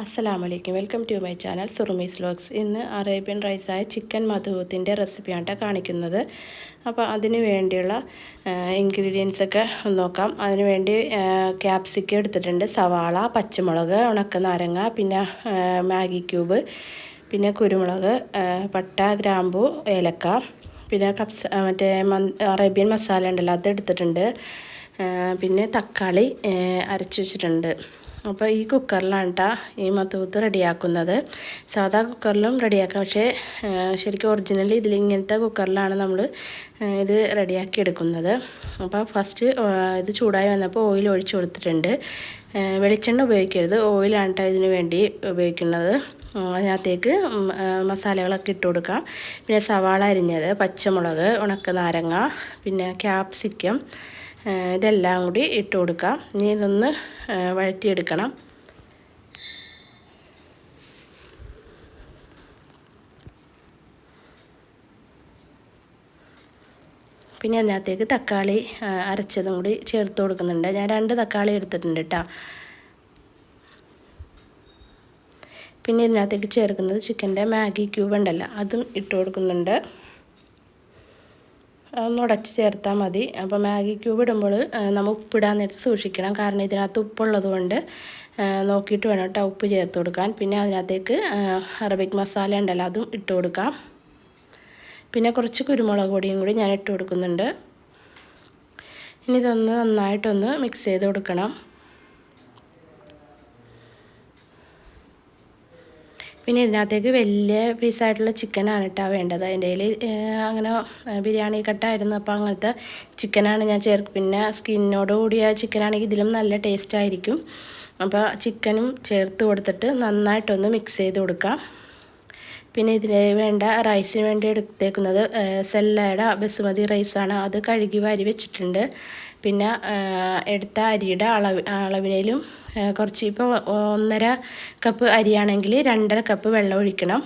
അസ്സലാമലൈക്കും welcome to my channel Surumi's vlogs. ഇന്ന് Arabian റൈസായ ചിക്കൻ മധൂത്തിൻ്റെ റെസിപ്പിയാണ് കാണിക്കുന്നത്. അപ്പോൾ അതിന് വേണ്ടിയുള്ള ഇൻഗ്രീഡിയൻസൊക്കെ നോക്കാം. അതിന് വേണ്ടി ക്യാപ്സിക്കം എടുത്തിട്ടുണ്ട്, സവാള, പച്ചമുളക്, ഉണക്കനാരങ്ങ, പിന്നെ മാഗി ക്യൂബ്, പിന്നെ കുരുമുളക്, പട്ട, ഗ്രാമ്പു, ഏലക്ക, പിന്നെ അറേബ്യൻ മസാല ഉണ്ടല്ലോ അത് എടുത്തിട്ടുണ്ട്. പിന്നെ തക്കാളി അരച്ച് വെച്ചിട്ടുണ്ട്. അപ്പോൾ ഈ കുക്കറിലാണ് കേട്ടോ ഈ മധൂത്ത് റെഡിയാക്കുന്നത്. സാധാ കുക്കറിലും റെഡിയാക്കാം, പക്ഷേ ശരിക്കും ഒറിജിനലി ഇങ്ങനത്തെ കുക്കറിലാണ് നമ്മൾ ഇത് റെഡിയാക്കി എടുക്കുന്നത്. അപ്പോൾ ഫസ്റ്റ് ഇത് ചൂടായി വന്നപ്പോൾ ഓയിൽ ഒഴിച്ച് കൊടുത്തിട്ടുണ്ട്. വെളിച്ചെണ്ണ ഉപയോഗിക്കരുത്, ഓയിലാണ് കേട്ടോ ഇതിന് വേണ്ടി ഉപയോഗിക്കുന്നത്. അതിനകത്തേക്ക് മസാലകളൊക്കെ ഇട്ട് കൊടുക്കാം. പിന്നെ സവാള അരിഞ്ഞത്, പച്ചമുളക്, ഉണക്കനാരങ്ങ, പിന്നെ ക്യാപ്സിക്കം, ഇതെല്ലാം കൂടി ഇട്ട് കൊടുക്കാം. ഇനി ഇതൊന്ന് വഴറ്റിയെടുക്കണം. പിന്നെ അതിനകത്തേക്ക് തക്കാളി അരച്ചതും കൂടി ചേർത്ത് കൊടുക്കുന്നുണ്ട്. ഞാൻ 2 തക്കാളി എടുത്തിട്ടുണ്ട് കേട്ടോ. പിന്നെ ഇതിനകത്തേക്ക് ചേർക്കുന്നത് ചിക്കൻ്റെ മാഗി ക്യൂബ് ഉണ്ടല്ലോ അതും ഇട്ട് കൊടുക്കുന്നുണ്ട്. ഒന്ന് ഉടച്ച് ചേർത്താൽ മതി. അപ്പോൾ മാഗി ക്യൂബ് ഇടുമ്പോൾ നമ്മൾ ഉപ്പിടാൻ നേരത്ത് സൂക്ഷിക്കണം, കാരണം ഇതിനകത്ത് ഉപ്പുള്ളത് കൊണ്ട് നോക്കിയിട്ട് വേണം കേട്ടോ ഉപ്പ് ചേർത്ത് കൊടുക്കാൻ. പിന്നെ അതിനകത്തേക്ക് അറബിക് മസാല ഉണ്ടല്ലോ അതും ഇട്ട് കൊടുക്കാം. പിന്നെ കുറച്ച് കുരുമുളക് പൊടിയും കൂടി ഞാൻ ഇട്ട് കൊടുക്കുന്നുണ്ട്. ഇനി ഇതൊന്ന് നന്നായിട്ടൊന്ന് മിക്സ് ചെയ്ത് കൊടുക്കണം. പിന്നെ ഇതിനകത്തേക്ക് വലിയ പീസായിട്ടുള്ള ചിക്കനാണ് കേട്ടോ വേണ്ടത്. അതിൻ്റെ അങ്ങനെ ബിരിയാണി കട്ടായിരുന്നു, അപ്പോൾ അങ്ങനത്തെ ചിക്കനാണ് ഞാൻ പിന്നെ സ്കിന്നോട് കൂടിയ ചിക്കനാണെങ്കിൽ ഇതിലും നല്ല ടേസ്റ്റ് ആയിരിക്കും. അപ്പോൾ ചിക്കനും ചേർത്ത് കൊടുത്തിട്ട് നന്നായിട്ടൊന്ന് മിക്സ് ചെയ്ത് കൊടുക്കാം. പിന്നെ ഇതിന് വേണ്ട റൈസിന് വേണ്ടി എടുത്തേക്കുന്നത് സെല്ലയുടെ ബസുമതി റൈസാണ്. അത് കഴുകി വാരി വെച്ചിട്ടുണ്ട്. പിന്നെ എടുത്ത അരിയുടെ അളവിനേലും കുറച്ച്, ഇപ്പോൾ 1.5 കപ്പ് അരിയാണെങ്കിൽ 2.5 കപ്പ് വെള്ളം ഒഴിക്കണം.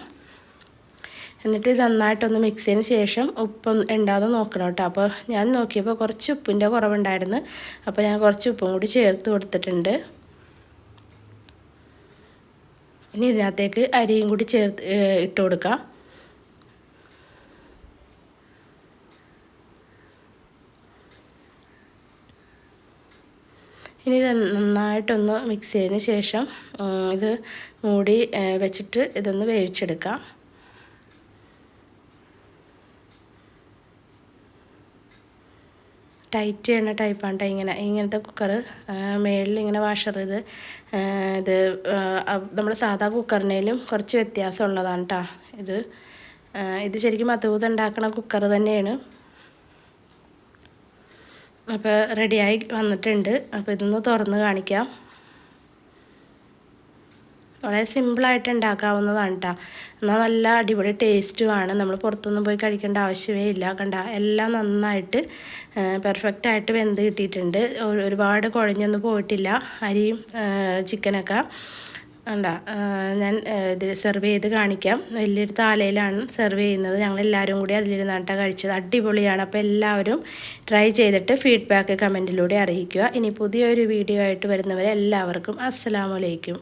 എന്നിട്ട് നന്നായിട്ടൊന്ന് മിക്സ് ചെയ്തതിന് ശേഷം ഉപ്പ് ഉണ്ടാകുന്ന നോക്കണം കേട്ടോ. അപ്പോൾ ഞാൻ നോക്കിയപ്പോൾ കുറച്ച് ഉപ്പിൻ്റെ കുറവുണ്ടായിരുന്നു, അപ്പോൾ ഞാൻ കുറച്ച് ഉപ്പും കൂടി ചേർത്ത് കൊടുത്തിട്ടുണ്ട്. ഇനി ഇതിനകത്തേക്ക് അരിയും കൂടി ചേർത്ത് ഇട്ട് കൊടുക്കാം. ഇനി ഇത് നന്നായിട്ടൊന്ന് മിക്സ് ചെയ്തതിന് ശേഷം ഇത് മൂടി വെച്ചിട്ട് ഇതൊന്ന് വേവിച്ചെടുക്കാം. ടൈറ്റ് ചെയ്യണ ടൈപ്പാണ് ഇങ്ങനത്തെ കുക്കർ. മേളിൽ ഇങ്ങനെ വാഷർ ഇത് നമ്മൾ സാധാ കുക്കറിനേലും കുറച്ച് വ്യത്യാസമുള്ളതാണ് കേട്ടോ ഇത് ശരിക്കും മധൂത്ത് ഉണ്ടാക്കണ കുക്കർ തന്നെയാണ്. അപ്പോൾ റെഡിയായി വന്നിട്ടുണ്ട്. അപ്പോൾ ഇതൊന്ന് തുറന്ന് കാണിക്കാം. വളരെ സിമ്പിളായിട്ട് ഉണ്ടാക്കാവുന്നതാണ് കേട്ടോ. എന്നാൽ നല്ല അടിപൊളി ടേസ്റ്റുമാണ്. നമ്മൾ പുറത്തൊന്നും പോയി കഴിക്കേണ്ട ആവശ്യമേ ഇല്ല. കണ്ട, എല്ലാം നന്നായിട്ട് പെർഫെക്റ്റായിട്ട് വെന്ത് കിട്ടിയിട്ടുണ്ട്. ഒരുപാട് കുഴഞ്ഞൊന്നും പോയിട്ടില്ല അരിയും ചിക്കനൊക്കെ. ഞാൻ ഇത് സെർവ് ചെയ്ത് കാണിക്കാം. വലിയൊരു താലയിലാണ് സെർവ് ചെയ്യുന്നത്. ഞങ്ങളെല്ലാവരും കൂടി അതിലിരുന്നാട്ടാണ് കഴിച്ചത്. അടിപൊളിയാണ്. അപ്പോൾ എല്ലാവരും ട്രൈ ചെയ്തിട്ട് ഫീഡ്ബാക്ക് കമൻറ്റിലൂടെ അറിയിക്കുക. ഇനി പുതിയൊരു വീഡിയോ ആയിട്ട് വരുന്നവരെ എല്ലാവർക്കും അസ്സലാമു അലൈക്കും.